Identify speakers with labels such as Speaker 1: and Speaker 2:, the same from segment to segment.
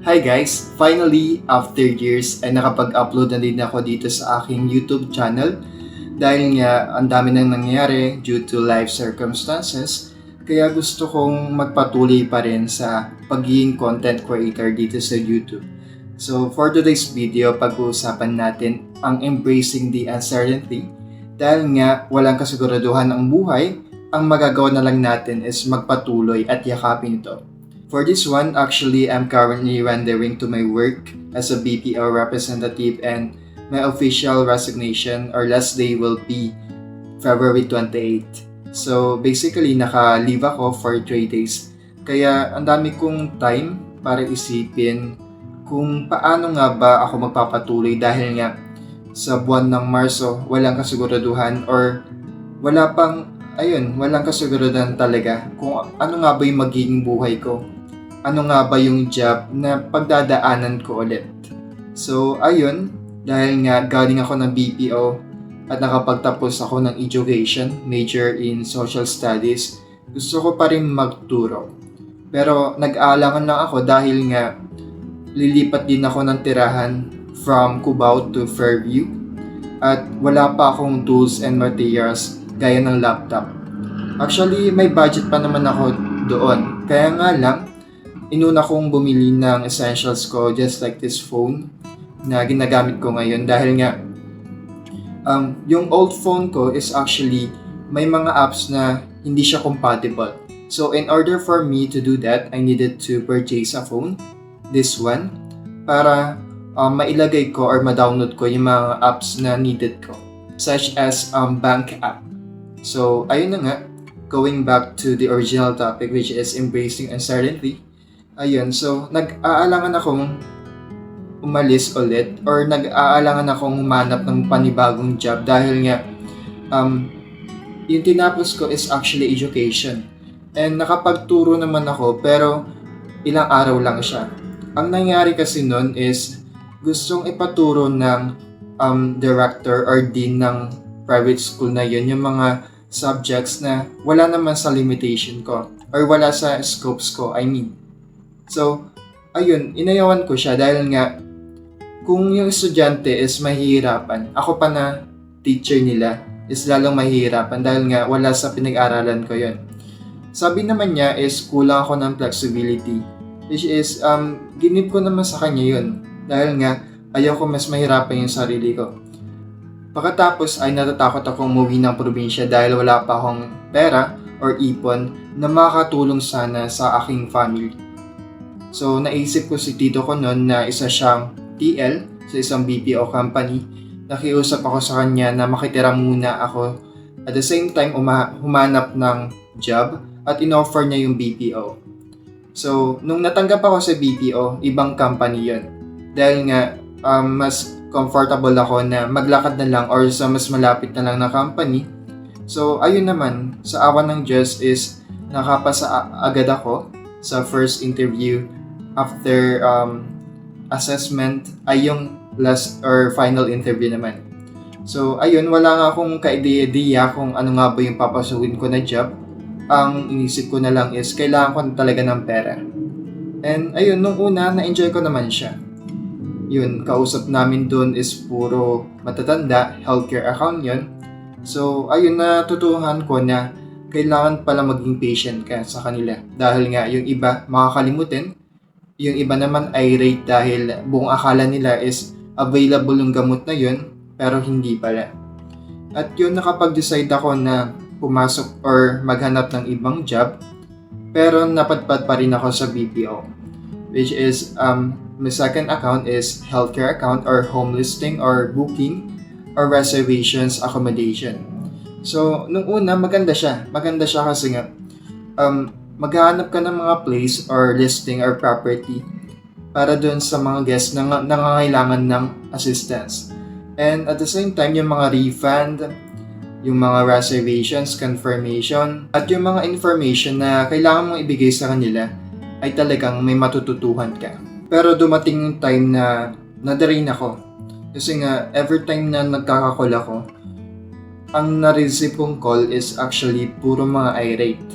Speaker 1: Hi guys! Finally, after years ay nakapag-upload na din ako dito sa aking YouTube channel dahil nga ang dami nang nangyayari due to life circumstances kaya gusto kong magpatuloy pa rin sa pagiging content creator dito sa YouTube. So for today's video, pag-uusapan natin ang embracing the uncertainty dahil nga walang kasiguraduhan ang buhay, ang magagawa na lang natin is magpatuloy at yakapin ito. For this one, actually, I'm currently rendering to my work as a BPO representative and my official resignation or last day will be February 28. So, basically, naka-leave ako for 3 days. Kaya, ang dami kong time para isipin kung paano nga ba ako magpapatuloy dahil nga sa buwan ng Marso, walang kasiguraduhan or walang kasiguraduhan talaga kung ano nga ba yung magiging buhay ko. Ano nga ba yung job na pagdadaanan ko ulit. So, ayun, dahil nga galing ako ng BPO at nakapagtapos ako ng education, major in social studies, gusto ko pa rin magturo. Pero nag-aalangan lang ako dahil nga lilipat din ako ng tirahan from Cubao to Fairview at wala pa akong tools and materials gaya ng laptop. Actually, may budget pa naman ako doon. Kaya nga lang, inuna kong bumili ng essentials ko just like this phone na ginagamit ko ngayon dahil nga yung old phone ko is actually may mga apps na hindi siya compatible. So in order for me to do that, I needed to purchase a phone, this one, para mailagay ko or ma-download ko yung mga apps na needed ko, such as bank app. So ayun na nga, going back to the original topic which is embracing uncertainty. Ayun, so nag-aalangan akong umalis ulit or nag-aalangan akong humanap ng panibagong job dahil nga yung tinapos ko is actually education. And nakapagturo naman ako pero ilang araw lang siya. Ang nangyari kasi nun is gustong ipaturo ng director or dean ng private school na yun yung mga subjects na wala naman sa limitation ko or wala sa scopes ko, I mean. So, ayun, inayawan ko siya dahil nga kung yung estudyante is mahihirapan, ako pa na teacher nila is lalong mahihirapan dahil nga wala sa pinag-aralan ko yun. Sabi naman niya is kulang ako ng flexibility, which is ginip ko naman sa kanya yun dahil nga ayaw ko mas mahirapan yung sarili ko. Pagkatapos ay natatakot akong umuwi ng probinsya dahil wala pa akong pera or ipon na makakatulong sana sa aking family. So, naisip ko si tito ko noon na isa siyang TL sa isang BPO company. Nakiusap ako sa kanya na makitira muna ako at the same time humanap ng job at inoffer niya yung BPO. So, nung natanggap ako sa BPO, ibang company yun. Dahil nga, mas comfortable ako na maglakad na lang or sa mas malapit na lang na company. So, ayun naman, sa awa ng Diyos is nakapasa agad ako sa first interview. After assessment ay yung last or final interview naman. So ayun, wala nga akong ka-ideya kung ano nga ba yung papasukin ko na job. Ang inisip ko na lang is kailangan ko talaga ng pera. And ayun, nung una na-enjoy ko naman siya. Yun, kausap namin doon is puro matatanda, healthcare account yun. So ayun, natutuhan ko na kailangan pala maging patient ka sa kanila. Dahil nga yung iba makakalimutin, yung iba naman irate dahil buong akala nila is available yung gamot na yun, pero hindi pala. At yun, nakapag-decide ako na pumasok or maghanap ng ibang job, pero napadpad pa rin ako sa BPO. Which is, my second account is healthcare account or home listing or booking or reservations accommodation. So, nung una, maganda siya. Maganda siya kasi nga, maghahanap ka ng mga place or listing or property para doon sa mga guests na nangangailangan ng assistance. And at the same time, yung mga refund, yung mga reservations, confirmation, at yung mga information na kailangan mong ibigay sa kanila ay talagang may matututuhan ka. Pero dumating yung time na na-drain ako. Kasi nga, every time na nagkaka-call ako, ang na-receive kong call is actually puro mga irate.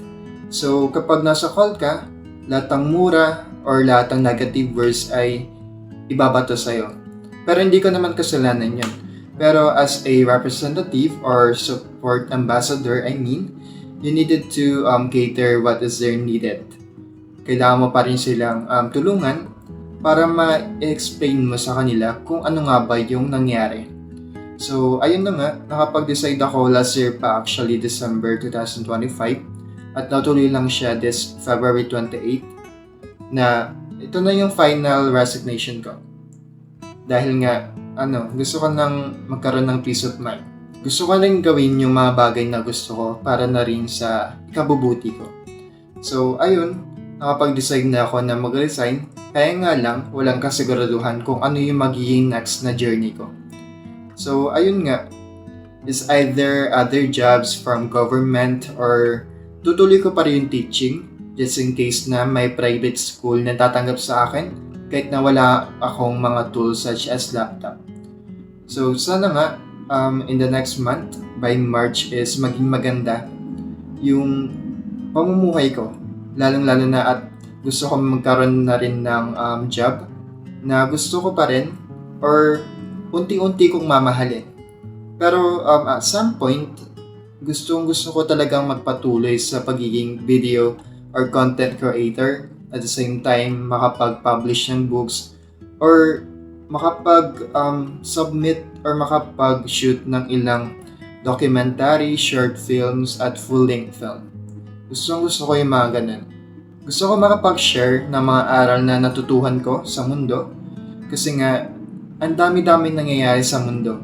Speaker 1: So, kapag nasa call ka, lahat ng mura or lahat ng negative words ay ibabato sa'yo. Pero hindi ko naman kasalanan yun. Pero as a representative or support ambassador, you needed to cater what is their needed. Kailangan mo pa rin silang tulungan para ma-explain mo sa kanila kung ano nga ba yung nangyari. So, ayun na nga, nakapag-decide ako last year pa, actually December 2025, at natuloy lang siya this February 28 na ito na yung final resignation ko. Dahil nga, gusto ko nang magkaroon ng peace of mind. Gusto ko rin gawin yung mga bagay na gusto ko para na rin sa ikabubuti ko. So, ayun, nakapag-decide na ako na mag-resign, kaya nga lang, walang kasiguraduhan kung ano yung magiging next na journey ko. So, ayun nga, is either other jobs from government or tutuloy ko pa rin yung teaching just in case na may private school na tatanggap sa akin kahit na wala akong mga tools such as laptop. So, sana nga, in the next month, by March, is maging maganda yung pamumuhay ko. Lalong-lalo na at gusto ko magkaroon na rin ng job na gusto ko pa rin or unti-unti kong mamahalin. Pero at some point, gusto ko talagang magpatuloy sa pagiging video or content creator. At the same time, makapag-publish ng books or makapag-submit or makapag-shoot ng ilang documentary, short films, at full-length film. Gusto ko yung mga ganun. Gusto ko makapag-share ng mga aral na natutuhan ko sa mundo kasi nga, ang dami-dami nangyayari sa mundo.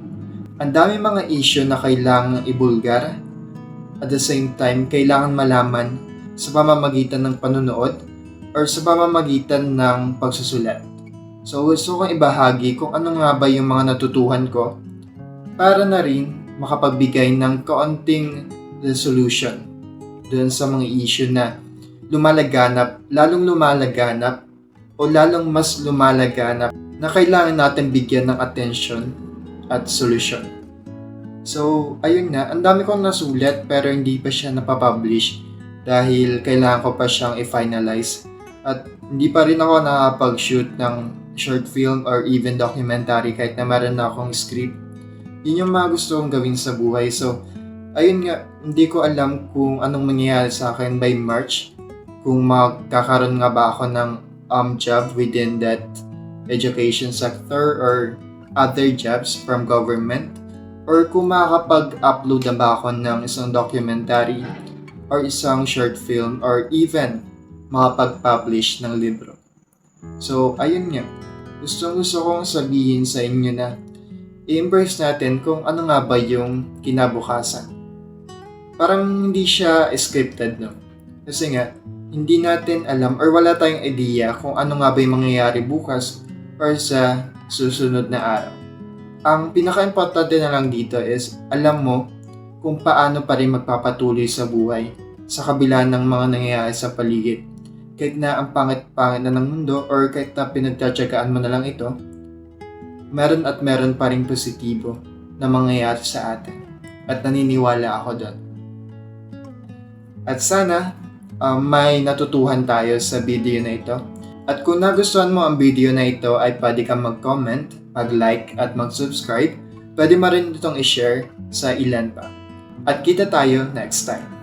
Speaker 1: Ang dami mga issue na kailangan ibulgar. At the same time, kailangan malaman sa pamamagitan ng panunood or sa pamamagitan ng pagsusulat. So gusto kong ibahagi kung ano nga ba yung mga natutuhan ko para na rin makapagbigay ng kaunting resolution doon sa mga issue na lalong lumalaganap o lalong mas lumalaganap na kailangan natin bigyan ng attention at solusyon. So, ayun nga, ang dami kong nasulat pero hindi pa siya napapublish dahil kailangan ko pa siyang i-finalize at hindi pa rin ako nakapag-shoot ng short film or even documentary kahit na meron na akong script. Yun yung mga gusto kong gawin sa buhay. So, ayun nga, hindi ko alam kung anong mangyayari sa akin by March, kung magkakaroon nga ba ako ng job within that education sector or other jobs from government, or kung makakapag-upload na ba ako ng isang documentary or isang short film or even makapag-publish ng libro. So, ayun nga. Gusto kong sabihin sa inyo na i-embrace natin kung ano nga ba yung kinabukasan. Parang hindi siya scripted, no? Kasi nga, hindi natin alam or wala tayong idea kung ano nga ba yung mangyayari bukas or sa susunod na araw. Ang pinaka-importante na lang dito is alam mo kung paano pa rin magpapatuloy sa buhay sa kabila ng mga nangyayari sa paligid. Kahit na ang pangit-pangit na ng mundo or kahit na pinagtatsagaan mo na lang ito, meron pa rin positibo na mangyayari sa atin. At naniniwala ako doon. At sana may natutuhan tayo sa video na ito. At kung nagustuhan mo ang video na ito ay pwede kang mag-comment, mag-like at mag-subscribe. Pwede mo rin itong i-share sa ilan pa. At kita tayo next time.